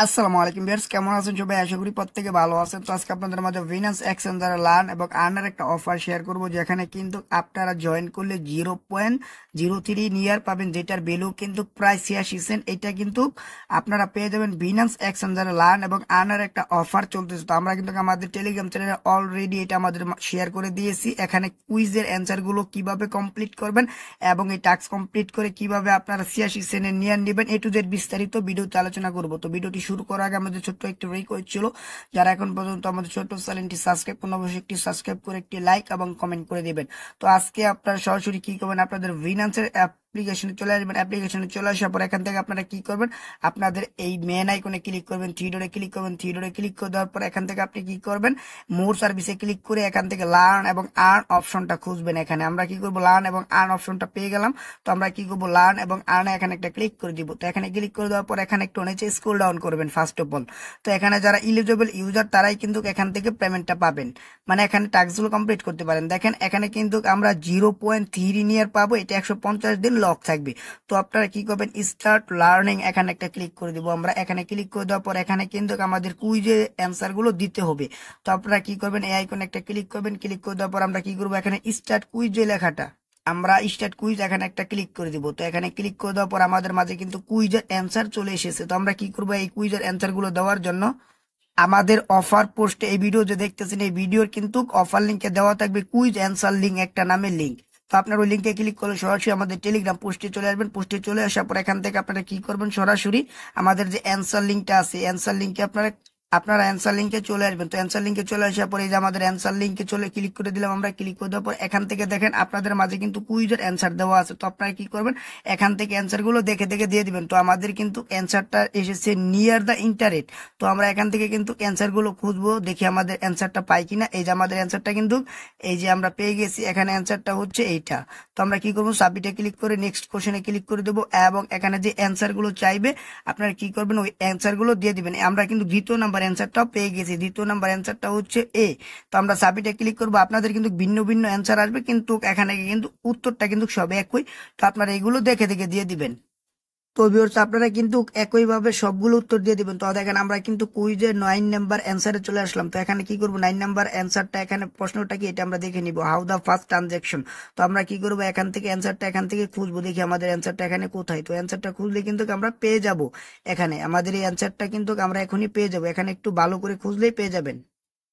আসসালামু আলাইকুম ভিউয়ার্স, কেমন আছেন সবাই? আশা করি প্রত্যেকে ভালো আছেন। তো আজকে আপনাদের মাঝে ভিনান্স এক্সচেঞ্জ দ্বারা লার্ন এবং আর্নের একটা অফার শেয়ার করব, যেখানে কিন্তু আপনারা জয়েন করলে 0.03 নিয়ার পাবেন, যেটার ভ্যালু কিন্তু প্রায় 86 সেন্ট। এটা কিন্তু আপনারা পেয়ে যাবেন ভিনান্স এক্সচেঞ্জ দ্বারা লার্ন এবং আর্নের একটা অফার চলতেছে। তো আমরা কিন্তু আমাদের টেলিগ্রাম চ্যানেলে অলরেডি এটা আমাদের শেয়ার করে দিয়েছি। এখানে কুইজের অ্যান্সার গুলো কিভাবে কমপ্লিট করবেন এবং এই টাস্ক কমপ্লিট করে কিভাবে আপনারা 86 সেন্টের নিয়ার নেবেন, এ টু জেড বিস্তারিত ভিডিওতে আলোচনা করব। তো ভিডিওটি শুরু করার আগে আমাদের ছোট্ট একটি রিকোয়েস্ট ছিল, যারা এখন পর্যন্ত আমাদের ছোট্ট চ্যানেলটি সাবস্ক্রাইব করুন, অবশ্যই একটি সাবস্ক্রাইব করে একটি লাইক এবং কমেন্ট করে দিবেন। তো আজকে আপনারা সরাসরি কি করবেন, আপনাদের ভিনান্সের অ্যাপ্লিকেশনে চলে আসবেন। অ্যাপ্লিকেশনে চলে আসার পর এখান থেকে আপনারা কি করবেন, আপনাদের এই মেন আইকনে ক্লিক করবেন, থ্রি ডটে ক্লিক করবেন। থ্রি ডটে ক্লিক করে দেওয়ার পর এখান থেকে আপনি কি করবেন, মোর সার্ভিসে ক্লিক করে এখান থেকে লার্ন এবং আর্ন অপশনটা খুঁজবেন। এখানে আমরা কি করব, লার্ন এবং আর্ন অপশনটা পেয়ে গেলাম। তো আমরা কি করব, লার্ন এবং আর্নে এখানে একটা ক্লিক করে দিব। তো এখানে ক্লিক করে দেওয়ার পর এখানে একটু নিচে স্ক্রল ডাউন করবেন ফার্স্ট অফ অল। তো এখানে যারা ইলিজিবল ইউজার তারাই কিন্তু এখান থেকে পেমেন্টটা পাবেন, মানে এখানে টাস্কগুলো কমপ্লিট করতে পারেন। দেখেন এখানে কিন্তু আমরা 0.3 নিয়ার পাবো, এটা 150 দিন লক থাকবে। তো আপনারা কি করবেন, স্টার্ট লার্নিং এখানে একটা ক্লিক করে দিব। আমরা এখানে ক্লিক করে দেওয়ার পর এখানে কিন্তু আমাদের কুইজে অ্যান্সার গুলো দিতে হবে। তো আপনারা কি করবেন, এই আইকনে একটা ক্লিক করবেন। ক্লিক করে দেওয়ার পর আমরা কি করবো, এখানে স্টার্ট কুইজে লেখাটা আমরা স্টার্ট কুইজ এখানে একটা ক্লিক করে দিব। তো এখানে ক্লিক করে দেওয়ার পর আমাদের মাঝে কিন্তু কুইজের অ্যান্সার চলে এসেছে। তো আমরা কি করবো, এই কুইজের অ্যান্সার গুলো দেওয়ার জন্য আমাদের অফার পোস্টে এই ভিডিও যে দেখতেছেন, এই ভিডিওর কিন্তু অফার লিঙ্কে দেওয়া থাকবে কুইজ অ্যান্সার লিঙ্ক, একটা নামের লিঙ্ক। তো আপনার ওই লিঙ্কে ক্লিক করলে সরাসরি আমাদের টেলিগ্রাম পোস্টে চলে আসবেন। পোস্টে চলে আসার পর এখান থেকে আপনারা কি করবেন, সরাসরি আমাদের যে অ্যান্সার লিঙ্কটা আছে, অ্যান্সার লিঙ্কে আপনারা অ্যান্সার লিঙ্কে চলে আসবেন। তো অ্যান্সার লিঙ্কে চলে আসার পরে এই যে আমাদের অ্যান্সার লিঙ্কে চলে ক্লিক করে দিলাম। আমরা ক্লিক করে দেওয়ার পর এখান থেকে দেখেন আপনাদের মাঝে কিন্তু কুইজের অ্যান্সার দেওয়া আছে। তো আপনারা কি করবেন, এখান থেকে অ্যান্সার গুলো দেখে দেখে দিয়ে দিবেন। তো আমাদের কিন্তু অ্যান্সারটা এসেছে নিয়ার দ্য ইন্টারেট। তো আমরা এখান থেকে কিন্তু অ্যান্সার গুলো খুঁজবো, দেখি আমাদের অ্যান্সারটা পাই কিনা। এই যে আমাদের অ্যান্সারটা কিন্তু এই যে আমরা পেয়ে গেছি, এখানে অ্যান্সারটা হচ্ছে এইটা। তো আমরা কি করবো, সাবমিটে ক্লিক করে নেক্সট কোশ্চেনে ক্লিক করে দেবো এবং এখানে যে অ্যান্সার গুলো চাইবে আপনারা কি করবেন, ওই অ্যান্সার গুলো দিয়ে দিবেন। আমরা কিন্তু দ্বিতীয় নাম্বার অ্যান্সারটাও পেয়ে গেছি, দ্বিতীয় নাম্বার অ্যান্সারটা হচ্ছে এ। তো আমরা সাবমিটে ক্লিক করবো। আপনাদের কিন্তু ভিন্ন ভিন্ন অ্যান্সার আসবে, কিন্তু এখানে কিন্তু উত্তরটা কিন্তু সব একই। তো আপনারা এগুলো দেখে দেখে দিয়ে দিবেন। তো ভিউয়ার্স, আপনারা কিন্তু একইভাবে সবগুলো উত্তর দিয়ে দিবেন। তো দেখেন আমরা কিন্তু কুইজের 9 নাম্বার অ্যান্সারে চলে আসলাম। তো এখানে কি করবো, 9 নাম্বার অ্যান্সারটা, এখানে প্রশ্নটা কি এটা আমরা দেখে নিব, হাউ দা ফার্স্ট ট্রানজাকশন। তো আমরা কি করবো, এখান থেকে অ্যান্সারটা এখান থেকে খুঁজবো, দেখি আমাদের অ্যান্সারটা এখানে কোথায়। তো অ্যান্সারটা খুঁজলে কিন্তু আমরা পেয়ে যাব। এখানে আমাদের এই অ্যান্সারটা কিন্তু আমরা এখনই পেয়ে যাব, এখানে একটু ভালো করে খুঁজলেই পেয়ে যাবেন।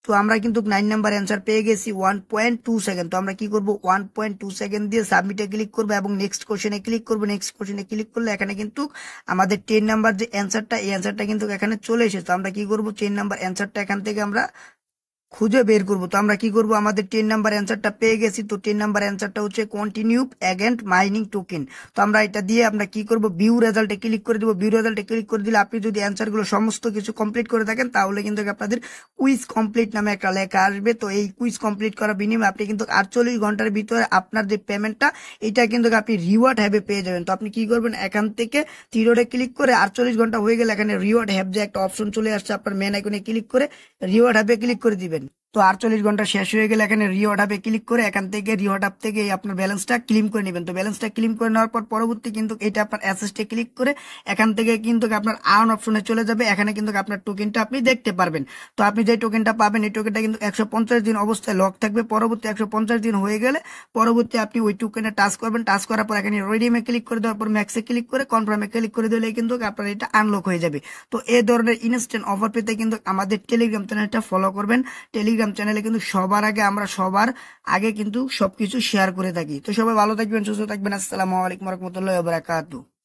তো আমরা কিন্তু 9 নাম্বার অ্যান্সার পেয়ে গেছি 1.2 সেকেন্ড। তো আমরা কি করব, 1.2 সেকেন্ড দিয়ে সাবমিটে ক্লিক করবো এবং নেক্সট কোশ্চেনে ক্লিক করবো। নেক্সট কোশ্চেনে ক্লিক করলে এখানে কিন্তু আমাদের 10 নাম্বার যে অ্যান্সারটা, এই অ্যান্সারটা কিন্তু এখানে চলে এসেছে। তো আমরা কি করবো, 10 নাম্বার অ্যান্সারটা এখান থেকে আমরা খুঁজে বের করবো। তো আমরা কি করবো, আমাদের 10 নাম্বার অ্যান্সারটা পেয়ে গেছি। তো 10 নাম্বার অ্যান্সারটা হচ্ছে কন্টিনিউ এগেন্ট মাইনিং টোকেন। তো আমরা এটা দিয়ে আমরা কি করবো, ভিউ রেজাল্টে ক্লিক করে দিব। ভিউ রেজাল্টে ক্লিক করে দিলে আপনি যদি অ্যান্সার গুলো সমস্ত কিছু কমপ্লিট করে থাকেন, তাহলে কিন্তু আপনাদের কুইজ কমপ্লিট নামে একটা লেখা আসবে। তো এই কুইজ কমপ্লিট করার বিনিময়ে আপনি কিন্তু 48 ঘন্টার ভিতরে আপনার যে পেমেন্টটা, এটা কিন্তু আপনি রিওয়ার্ড হ্যাবে পেয়ে যাবেন। তো আপনি কি করবেন, এখান থেকে থ্রি ক্লিক করে 48 ঘন্টা হয়ে গেলে এখানে রিওয়ার্ড হ্যাব যে একটা অপশন চলে আসছে, আপনার মেন আইকনে ক্লিক করে রিওয়ার্ড হ্যাবে ক্লিক করে দিবেন। তো 48 ঘন্টা শেষ হয়ে গেলে এখানে রিওয়ার্ড হাবে ক্লিক করে এখান থেকে রিওয়ার্ড হাব থেকে আপনার ব্যালেন্সটা ক্লেম করে নেবেন। তো ব্যালেন্সটা ক্লেম করে নেওয়ার পর পরবর্তী কিন্তু এটা আপনার অ্যাসেসটে ক্লিক করে এখান থেকে কিন্তু আপনার আর্ন অপশনে চলে যাবে। এখানে কিন্তু আপনার টোকেনটা আপনি দেখতে পারবেন। তো আপনি যে টোকেনটা পাবেন, এই টোকেনটা কিন্তু 150 দিন অবস্থায় লক থাকবে। পরবর্তী 150 দিন হয়ে গেলে পরবর্তী আপনি ওই টোকেনে টাচ করবেন। টাচ করার পর এখানে রিডিমে ক্লিক করে দেওয়ার পর ম্যাক্সে ক্লিক করে কনফার্মে ক্লিক করে দিলে কিন্তু আপনার এটা আনলক হয়ে যাবে। তো এই ধরনের ইনস্ট্যান্ট অফার পেতে কিন্তু আমাদের টেলিগ্রাম চ্যানেলটা ফলো করবেন। টেলিগ্রাম চ্যানেলে কিন্তু সবার আগে আমরা সবার আগে কিন্তু সবকিছু শেয়ার করে থাকি। তো সবাই ভালো থাকবেন, সুস্থ থাকবেন। আসসালামু আলাইকুম ওয়া রাহমাতুল্লাহি ওয়া বারাকাতুহু।